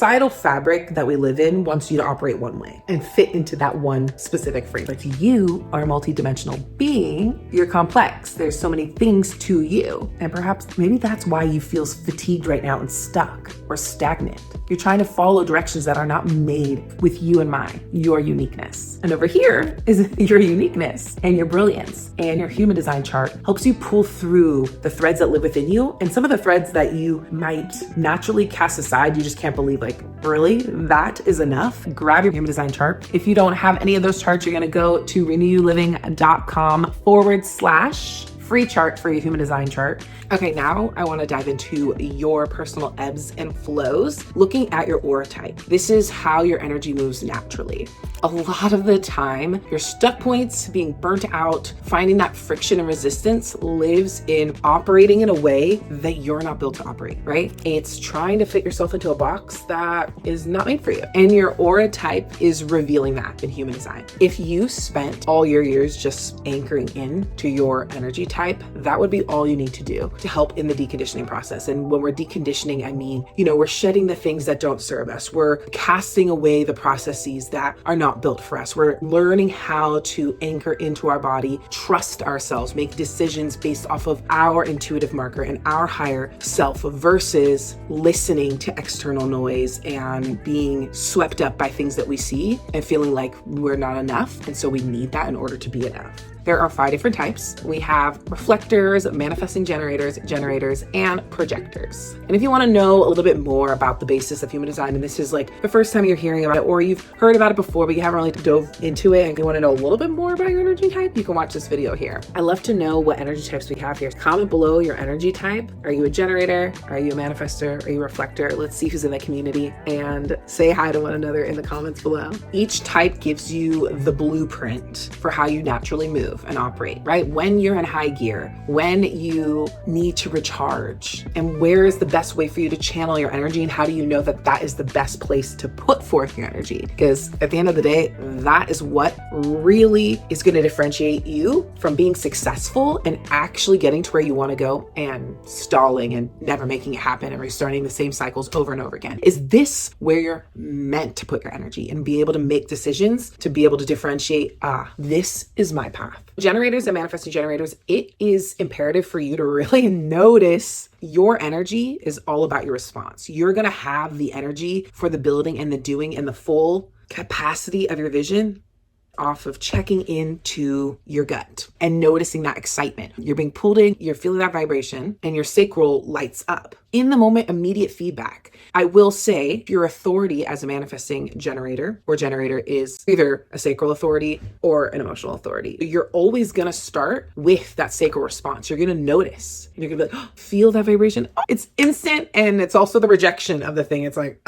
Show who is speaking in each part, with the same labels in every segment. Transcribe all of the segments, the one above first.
Speaker 1: societal fabric that we live in wants you to operate one way and fit into that one specific frame. But you are a multidimensional being. You're complex. There's so many things to you. And perhaps maybe that's why you feel fatigued right now and stuck or stagnant. You're trying to follow directions that are not made with you in mind, your uniqueness. And over here is your uniqueness and your brilliance. And your human design chart helps you pull through the threads that live within you, and some of the threads that you might naturally cast aside. You just can't believe, like, really? That is enough? Grab your human design chart. If you don't have any of those charts, you're gonna go to renewliving.com/free chart for your human design chart. Okay, now I want to dive into your personal ebbs and flows, looking at your aura type. This is how your energy moves naturally. A lot of the time, your stuck points, being burnt out, finding that friction and resistance lives in operating in a way that you're not built to operate, right? It's trying to fit yourself into a box that is not made for you. And your aura type is revealing that in human design. If you spent all your years just anchoring in to your energy type, that would be all you need to do to help in the deconditioning process. And when we're deconditioning, I mean, we're shedding the things that don't serve us. We're casting away the processes that are not built for us. We're learning how to anchor into our body, trust ourselves, make decisions based off of our intuitive marker and our higher self versus listening to external noise and being swept up by things that we see and feeling like we're not enough. And so we need that in order to be enough. There are 5 different types. We have reflectors, manifesting generators, and projectors. And if you want to know a little bit more about the basis of human design, and this is like the first time you're hearing about it, or you've heard about it before, but you haven't really dove into it, and you want to know a little bit more about your energy type, you can watch this video here. I love to know what energy types we have here. Comment below your energy type. Are you a generator? Are you a manifestor? Are you a reflector? Let's see who's in the community, and say hi to one another in the comments below. Each type gives you the blueprint for how you naturally move and operate, right? When you're in high gear, when you need to recharge, and where is the best way for you to channel your energy, and how do you know that that is the best place to put forth your energy? Because at the end of the day, that is what really is going to differentiate you from being successful and actually getting to where you want to go and stalling and never making it happen and restarting the same cycles over and over again. Is this where you're meant to put your energy and be able to make decisions to be able to differentiate, this is my path? Generators and manifesting generators, it is imperative for you to really notice your energy is all about your response. You're going to have the energy for the building and the doing and the full capacity of your vision off of checking into your gut and noticing that excitement. You're being pulled in, you're feeling that vibration, and your sacral lights up. In the moment, immediate feedback. I will say your authority as a manifesting generator or generator is either a sacral authority or an emotional authority. You're always going to start with that sacral response. You're going to notice. You're going to be like, feel that vibration. It's instant. And it's also the rejection of the thing. It's like,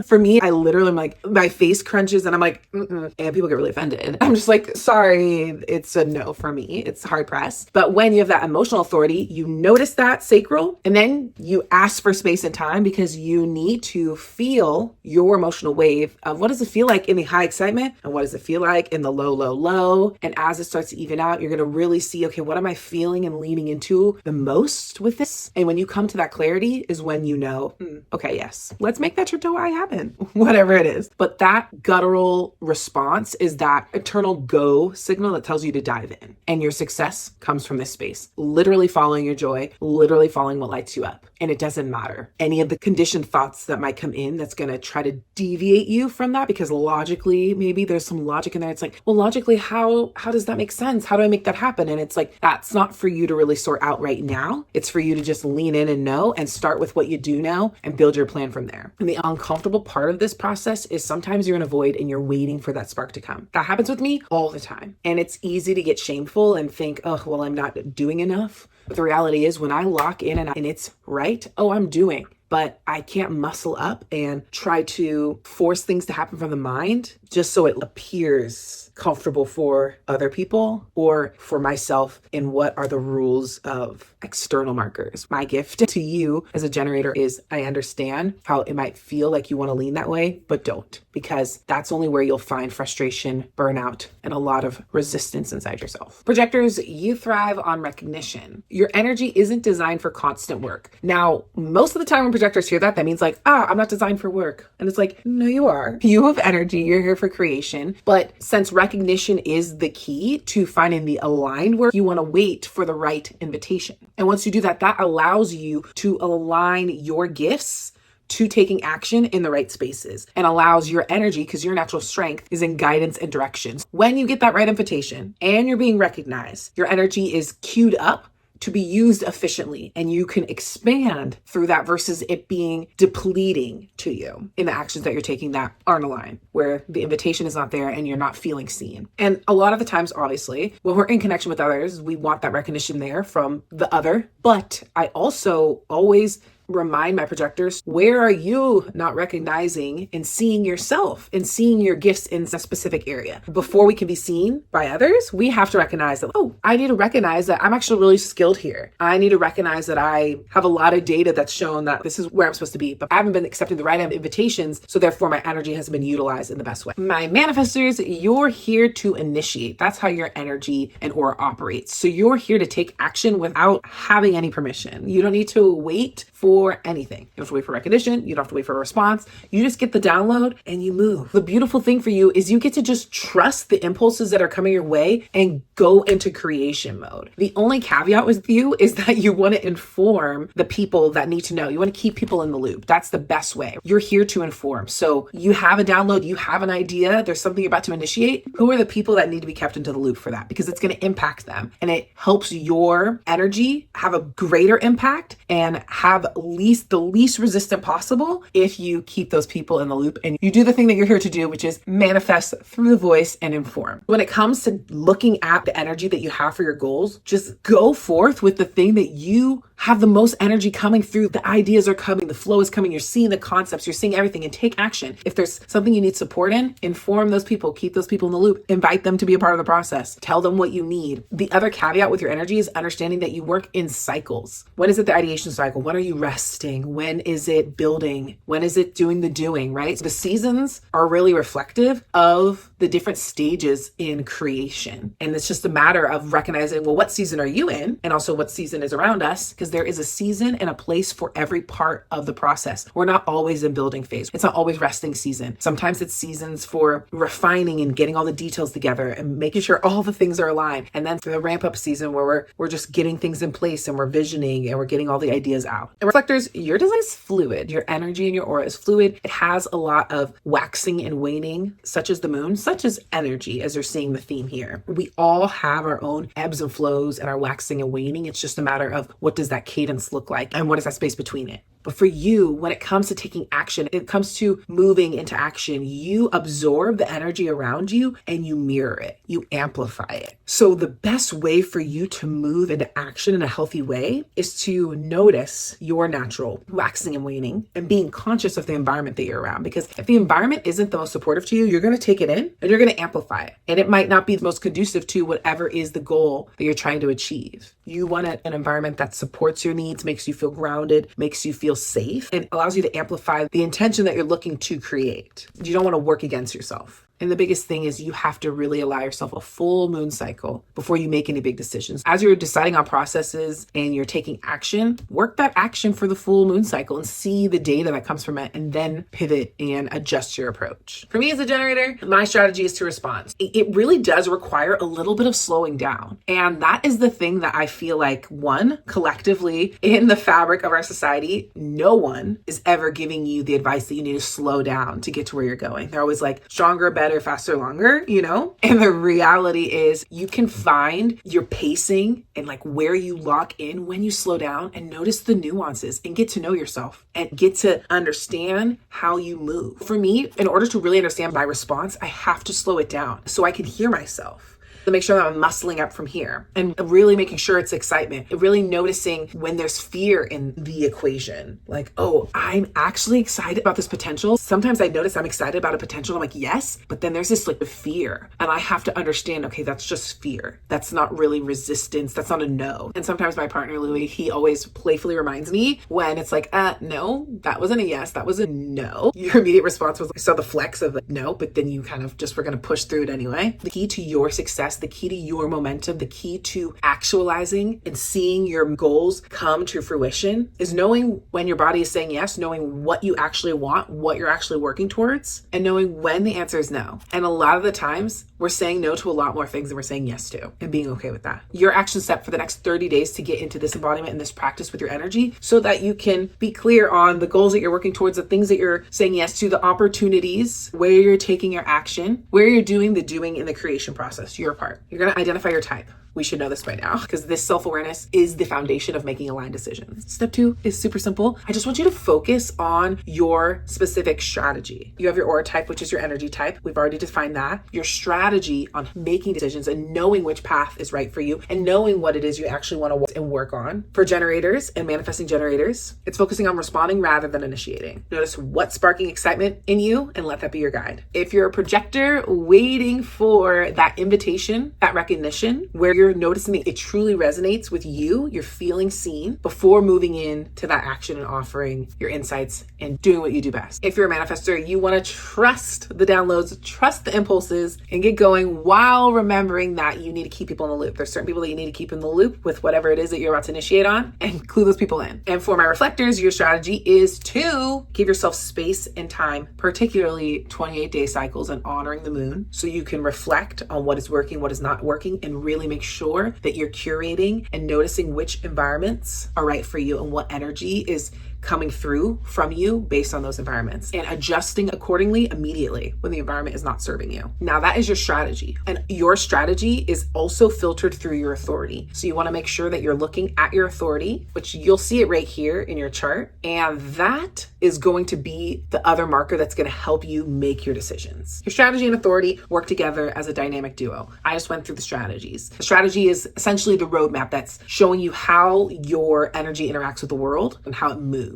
Speaker 1: For me, I literally am like, my face crunches and I'm like, and people get really offended. I'm just like, sorry, it's a no for me. It's hard press. But when you have that emotional authority, you notice that sacral, and then you ask for space and time because you need to feel your emotional wave of what does it feel like in the high excitement and what does it feel like in the low, low, low. And as it starts to even out, you're going to really see, okay, what am I feeling and leaning into the most with this? And when you come to that clarity is when you know, okay, yes, let's make that trip to Hawaii happen, whatever it is. But that guttural response is that eternal go signal that tells you to dive in. And your success comes from this space, literally following your joy, literally following what lights you up. And it doesn't matter any of the conditioned thoughts that might come in that's going to try to deviate you from that, because logically, maybe there's some logic in there. It's like, well, logically, how does that make sense? How do I make that happen? And it's like, that's not for you to really sort out right now. It's for you to just lean in and know and start with what you do know and build your plan from there. And the uncomfortable part of this process is sometimes you're in a void and you're waiting for that spark to come. That happens with me all the time. And it's easy to get shameful and think, oh, well, I'm not doing enough. But the reality is when I lock in and it's right, I'm doing. But I can't muscle up and try to force things to happen from the mind just so it appears comfortable for other people or for myself in what are the rules of external markers. My gift to you as a generator is I understand how it might feel like you want to lean that way, but don't, because that's only where you'll find frustration, burnout, and a lot of resistance inside yourself. Projectors, you thrive on recognition. Your energy isn't designed for constant work. Now, most of the time when projectors hear that, that means like, I'm not designed for work. And it's like, no, you are. You have energy. You're here for creation. But since recognition is the key to finding the aligned work, you want to wait for the right invitation. And once you do that, that allows you to align your gifts to taking action in the right spaces and allows your energy, because your natural strength is in guidance and directions. When you get that right invitation and you're being recognized, your energy is queued up to be used efficiently, and you can expand through that versus it being depleting to you in the actions that you're taking that aren't aligned, where the invitation is not there and you're not feeling seen. And a lot of the times, obviously, when we're in connection with others, we want that recognition there from the other. But I also always remind my projectors, where are you not recognizing and seeing yourself and seeing your gifts in a specific area? Before we can be seen by others, we have to recognize that, I need to recognize that I'm actually really skilled here. I need to recognize that I have a lot of data that's shown that this is where I'm supposed to be, but I haven't been accepting the right invitations, so therefore my energy hasn't been utilized in the best way. My manifestors, you're here to initiate. That's how your energy and aura operates. So you're here to take action without having any permission. You don't need to wait for anything. You don't have to wait for recognition. You don't have to wait for a response. You just get the download and you move. The beautiful thing for you is you get to just trust the impulses that are coming your way and go into creation mode. The only caveat with you is that you want to inform the people that need to know. You want to keep people in the loop. That's the best way. You're here to inform. So you have a download, you have an idea, there's something you're about to initiate. Who are the people that need to be kept into the loop for that? Because it's going to impact them, and it helps your energy have a greater impact and have the least resistant possible if you keep those people in the loop and you do the thing that you're here to do, which is manifest through the voice and inform. When it comes to looking at the energy that you have for your goals, just go forth with the thing that you have the most energy coming through. The ideas are coming, the flow is coming, you're seeing the concepts, you're seeing everything, and take action. If there's something you need support in, inform those people, keep those people in the loop, invite them to be a part of the process, tell them what you need. The other caveat with your energy is understanding that you work in cycles. When is it the ideation cycle? When are you resting? When is it building? When is it doing the doing, right? So the seasons are really reflective of the different stages in creation. And it's just a matter of recognizing, well, what season are you in? And also what season is around us? Because there is a season and a place for every part of the process. We're not always in building phase. It's not always resting season. Sometimes it's seasons for refining and getting all the details together and making sure all the things are aligned. And then the ramp up season where we're just getting things in place and we're visioning and we're getting all the ideas out. And reflectors, your design is fluid. Your energy and your aura is fluid. It has a lot of waxing and waning, such as the moon, such as energy, as you're seeing the theme here. We all have our own ebbs and flows and our waxing and waning. It's just a matter of what does that cadence look like and what is that space between it. But for you, when it comes to taking action, it comes to moving into action, you absorb the energy around you and you mirror it, you amplify it. So the best way for you to move into action in a healthy way is to notice your natural waxing and waning and being conscious of the environment that you're around. Because if the environment isn't the most supportive to you, you're going to take it in and you're going to amplify it. And it might not be the most conducive to whatever is the goal that you're trying to achieve. You want an environment that supports your needs, makes you feel grounded, makes you feel safe, and allows you to amplify the intention that you're looking to create. You don't want to work against yourself. And the biggest thing is you have to really allow yourself a full moon cycle before you make any big decisions. As you're deciding on processes and you're taking action, work that action for the full moon cycle and see the data that comes from it, and then pivot and adjust your approach. For me as a generator, my strategy is to respond. It really does require a little bit of slowing down. And that is the thing that I feel like, one, collectively in the fabric of our society, no one is ever giving you the advice that you need to slow down to get to where you're going. They're always like stronger, better, faster, longer, And the reality is you can find your pacing and like where you lock in when you slow down and notice the nuances and get to know yourself and get to understand how you move. For me, in order to really understand my response, I have to slow it down so I can hear myself. To make sure that I'm muscling up from here and really making sure it's excitement, really noticing when there's fear in the equation. Like, oh, I'm actually excited about this potential. Sometimes I notice I'm excited about a potential. I'm like, yes, but then there's this like fear and I have to understand, okay, that's just fear. That's not really resistance. That's not a no. And sometimes my partner, Louis, he always playfully reminds me when it's like, no, that wasn't a yes. That was a no. Your immediate response was, I saw the flex of no, but then you kind of just were going to push through it anyway. The key to your success success, the key to your momentum, the key to actualizing and seeing your goals come to fruition is knowing when your body is saying yes, knowing what you actually want, what you're actually working towards, and knowing when the answer is no. And a lot of the times we're saying no to a lot more things than we're saying yes to, and being okay with that. Your action step for the next 30 days to get into this embodiment and this practice with your energy so that you can be clear on the goals that you're working towards, the things that you're saying yes to, the opportunities, where you're taking your action, where you're doing the doing in the creation process, your part. You're going to identify your type. We should know this by now because this self-awareness is the foundation of making aligned decisions. Step 2 is super simple. I just want you to focus on your specific strategy. You have your aura type, which is your energy type. We've already defined that. Your strategy on making decisions and knowing which path is right for you and knowing what it is you actually want to work on. For generators and manifesting generators, it's focusing on responding rather than initiating. Notice what's sparking excitement in you and let that be your guide. If you're a projector waiting for that invitation, that recognition, where you're noticing that it truly resonates with you, you're feeling seen before moving into that action and offering your insights and doing what you do best. If you're a manifestor, you want to trust the downloads, trust the impulses, and get going while remembering that you need to keep people in the loop. There's certain people that you need to keep in the loop with whatever it is that you're about to initiate on and clue those people in. And for my reflectors, your strategy is to give yourself space and time, particularly 28-day cycles and honoring the moon, so you can reflect on what is working, what is not working, and really make sure that you're curating and noticing which environments are right for you and what energy is coming through from you based on those environments and adjusting accordingly immediately when the environment is not serving you. Now that is your strategy, and your strategy is also filtered through your authority. So you want to make sure that you're looking at your authority, which you'll see it right here in your chart. And that is going to be the other marker that's going to help you make your decisions. Your strategy and authority work together as a dynamic duo. I just went through the strategies. The strategy is essentially the roadmap that's showing you how your energy interacts with the world and how it moves.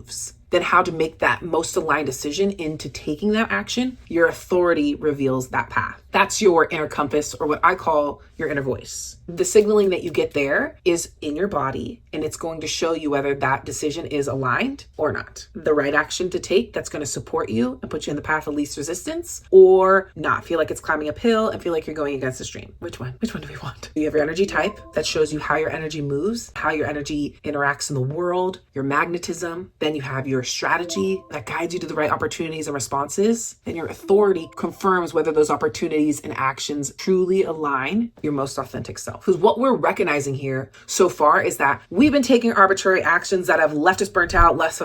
Speaker 1: Then how to make that most aligned decision into taking that action. Your authority reveals that path. That's your inner compass, or what I call your inner voice. The signaling that you get there is in your body, and it's going to show you whether that decision is aligned or not. The right action to take that's going to support you and put you in the path of least resistance, or not. Feel like it's climbing uphill and feel like you're going against the stream. Which one? Which one do we want? You have your energy type that shows you how your energy moves, how your energy interacts in the world, your magnetism. Then you have your strategy that guides you to the right opportunities and responses. Then your authority confirms whether those opportunities and actions truly align your most authentic self. Because what we're recognizing here so far is that we've been taking arbitrary actions that have left us burnt out, left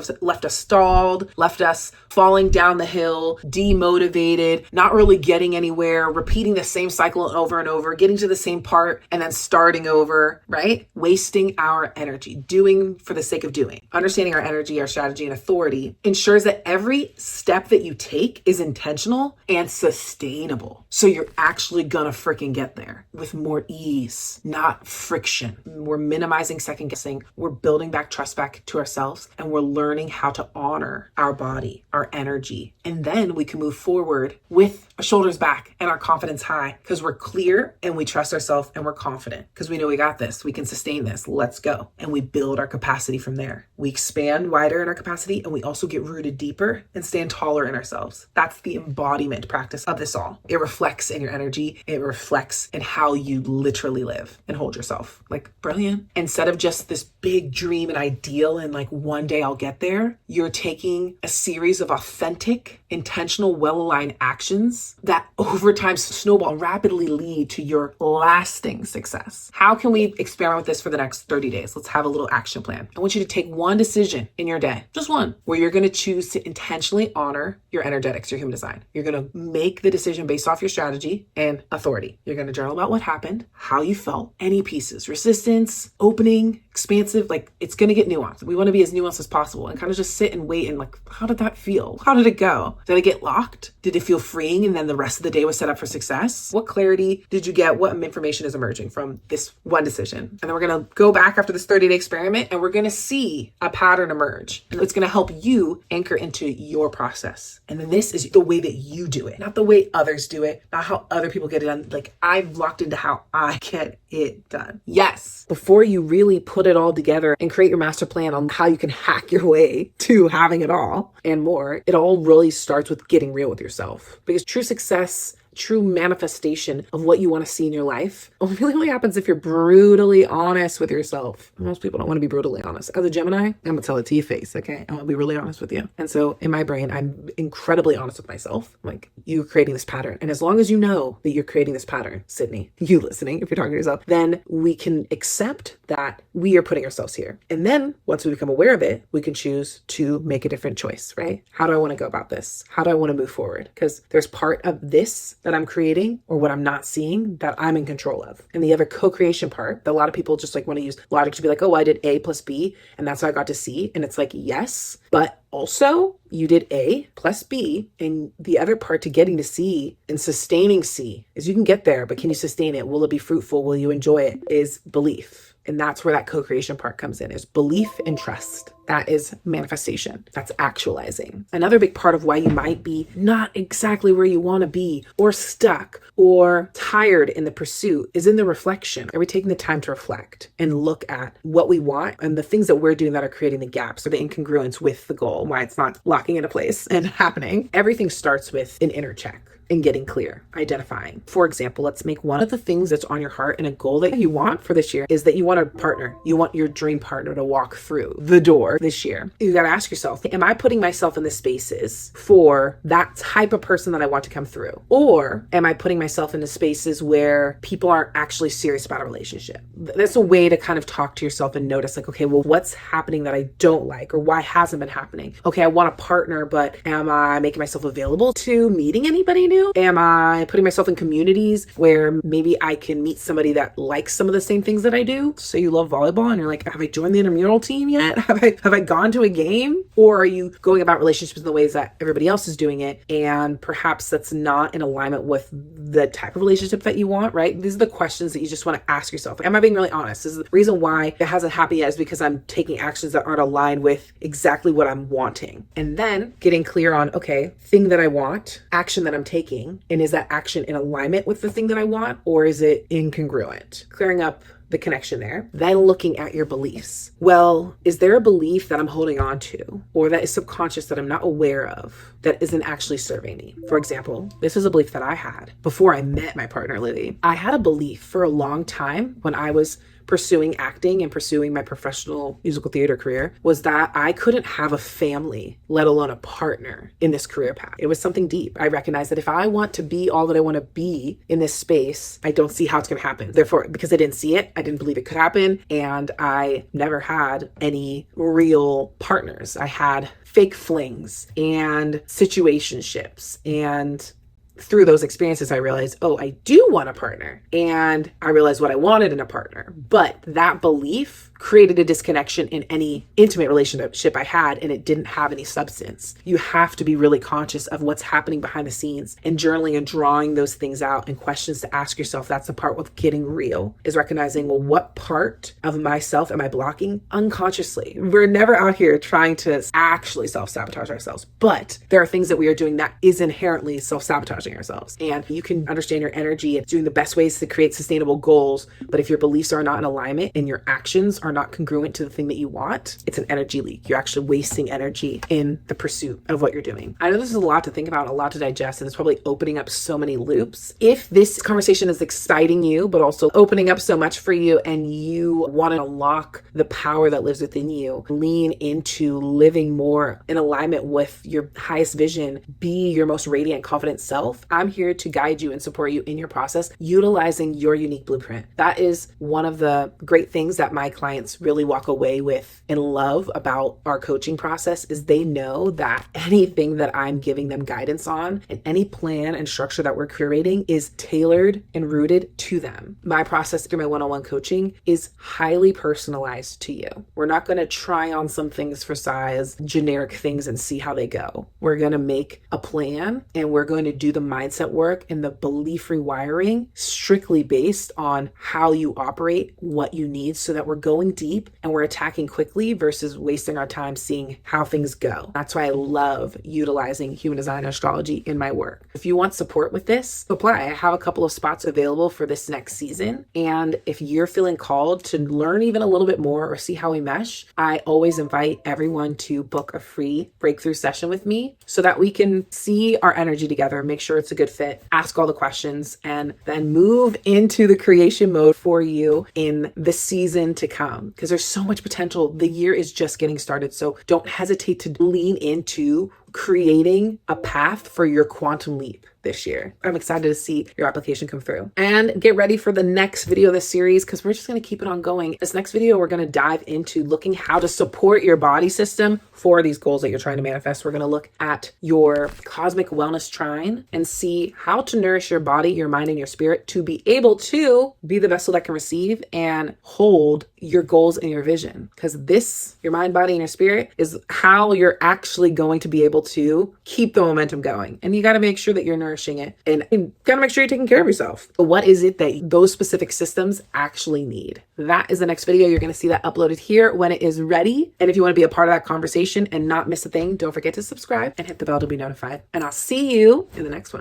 Speaker 1: us stalled, left us falling down the hill, demotivated, not really getting anywhere, repeating the same cycle over and over, getting to the same part and then starting over, right? Wasting our energy, doing for the sake of doing. Understanding our energy, our strategy, and authority ensures that every step that you take is intentional and sustainable. So you're actually gonna freaking get there with more ease, not friction. We're minimizing second guessing. We're building back trust back to ourselves, and we're learning how to honor our body, our energy. And then we can move forward with our shoulders back and our confidence high because we're clear and we trust ourselves and we're confident because we know we got this. We can sustain this. Let's go. And we build our capacity from there. We expand wider in our capacity, and we also get rooted deeper and stand taller in ourselves. That's the embodiment practice of this all. It reflects in your energy. It reflects in how you literally live and hold yourself. Like, brilliant. Instead of just this big dream and ideal and like one day I'll get there, you're taking a series of authentic, intentional, well-aligned actions that over time snowball and rapidly lead to your lasting success. How can we experiment with this for the next 30 days? Let's have a little action plan. I want you to take one decision in your day, just one, where you're going to choose to intentionally honor your energetics, your human design. You're going to make the decision based off your strategy and authority. You're going to journal about what happened, how you felt, any pieces, resistance, opening, expansive, like it's going to get nuanced. We want to be as nuanced as possible and kind of just sit and wait and like, how did that feel? How did it go? Did I get locked? Did it feel freeing? And then the rest of the day was set up for success? What clarity did you get? What information is emerging from this one decision? And then we're going to go back after this 30-day experiment and we're going to see a pattern emerge. And it's going to help you anchor into your process. And then this is the way that you do it, not the way others do it, not how other people get it done. Like I've locked into how I get it done. Yes. Before you really put it all together and create your master plan on how you can hack your way to having it all and more, it all really starts with getting real with yourself, because true success true manifestation of what you want to see in your life only happens if you're brutally honest with yourself. Most people don't want to be brutally honest. As a Gemini, I'm going to tell it to your face, okay? I'm going to be really honest with you. And so in my brain, I'm incredibly honest with myself. I'm like, you're creating this pattern. And as long as you know that you're creating this pattern, Sydney, you listening, if you're talking to yourself, then we can accept that we are putting ourselves here. And then once we become aware of it, we can choose to make a different choice, right? How do I want to go about this? How do I want to move forward? Because there's part of this that I'm creating or what I'm not seeing that I'm in control of. And the other co-creation part that a lot of people just like want to use logic to be like, oh, I did A plus B and that's how I got to C. And it's like, yes, but also you did A plus B, and the other part to getting to C and sustaining C is you can get there, but can you sustain it? Will it be fruitful? Will you enjoy it? Is belief. And that's where that co-creation part comes in, is belief and trust. That is manifestation. That's actualizing. Another big part of why you might be not exactly where you want to be, or stuck, or tired in the pursuit is in the reflection. Are we taking the time to reflect and look at what we want and the things that we're doing that are creating the gaps or the incongruence with the goal, why it's not locking into place and happening? Everything starts with an inner check. And getting clear, identifying. For example, let's make one of the things that's on your heart and a goal that you want for this year is that you want a partner. You want your dream partner to walk through the door this year. You got to ask yourself, am I putting myself in the spaces for that type of person that I want to come through? Or am I putting myself in the spaces where people aren't actually serious about a relationship? That's a way to kind of talk to yourself and notice like, okay, well, what's happening that I don't like, or why hasn't been happening? Okay, I want a partner, but am I making myself available to meeting anybody new? Am I putting myself in communities where maybe I can meet somebody that likes some of the same things that I do? So you love volleyball and you're like, have I joined the intramural team yet? Have I gone to a game? Or are you going about relationships in the ways that everybody else is doing it? And perhaps that's not in alignment with the type of relationship that you want, right? These are the questions that you just want to ask yourself. Am I being really honest? This is the reason why it hasn't happened yet, is because I'm taking actions that aren't aligned with exactly what I'm wanting. And then getting clear on, okay, thing that I want, action that I'm taking, and is that action in alignment with the thing that I want, or is it incongruent? Clearing up the connection there. Then looking at your beliefs. Well, is there a belief that I'm holding on to, or that is subconscious that I'm not aware of, that isn't actually serving me? For example, this is a belief that I had before I met my partner, Lily. I had a belief for a long time when I was pursuing acting and pursuing my professional musical theater career, was that I couldn't have a family, let alone a partner in this career path. It was something deep. I recognized that if I want to be all that I want to be in this space, I don't see how it's going to happen. Therefore, because I didn't see it, I didn't believe it could happen. And I never had any real partners. I had fake flings and situationships, and through those experiences, I realized, oh, I do want a partner. And I realized what I wanted in a partner. But that belief created a disconnection in any intimate relationship I had, and it didn't have any substance. You have to be really conscious of what's happening behind the scenes, and journaling and drawing those things out and questions to ask yourself. That's the part with getting real, is recognizing, well, what part of myself am I blocking unconsciously? We're never out here trying to actually self-sabotage ourselves, but there are things that we are doing that is inherently self-sabotaging ourselves. And you can understand your energy and doing the best ways to create sustainable goals, but if your beliefs are not in alignment and your actions are not congruent to the thing that you want, it's an energy leak. You're actually wasting energy in the pursuit of what you're doing. I know this is a lot to think about, a lot to digest, and it's probably opening up so many loops. If this conversation is exciting you, but also opening up so much for you, and you want to unlock the power that lives within you, lean into living more in alignment with your highest vision, be your most radiant, confident self, I'm here to guide you and support you in your process, utilizing your unique blueprint. That is one of the great things that my clients really walk away with and love about our coaching process, is they know that anything that I'm giving them guidance on and any plan and structure that we're curating is tailored and rooted to them. My process through my one-on-one coaching is highly personalized to you. We're not going to try on some things for size, generic things, and see how they go. We're going to make a plan, and we're going to do the mindset work and the belief rewiring strictly based on how you operate, what you need, so that we're going going deep and we're attacking quickly versus wasting our time seeing how things go. That's why I love utilizing human design astrology in my work. If you want support with this, apply. I have a couple of spots available for this next season. And if you're feeling called to learn even a little bit more or see how we mesh, I always invite everyone to book a free breakthrough session with me so that we can see our energy together, make sure it's a good fit, ask all the questions, and then move into the creation mode for you in the season to come. Because there's so much potential. The year is just getting started. So don't hesitate to lean into creating a path for your quantum leap this year. I'm excited to see your application come through. And get ready for the next video of this series, because we're just going to keep it on going. This next video, we're going to dive into looking how to support your body system for these goals that you're trying to manifest. We're going to look at your cosmic wellness trine and see how to nourish your body, your mind, and your spirit to be able to be the vessel that can receive and hold your goals and your vision. Because this, your mind, body, and your spirit, is how you're actually going to be able to keep the momentum going. And you got to make sure that you're nourishing it, and you got to make sure you're taking care of yourself. But what is it that those specific systems actually need? That is the next video. You're going to see that uploaded here when it is ready. And if you want to be a part of that conversation and not miss a thing, don't forget to subscribe and hit the bell to be notified. And I'll see you in the next one.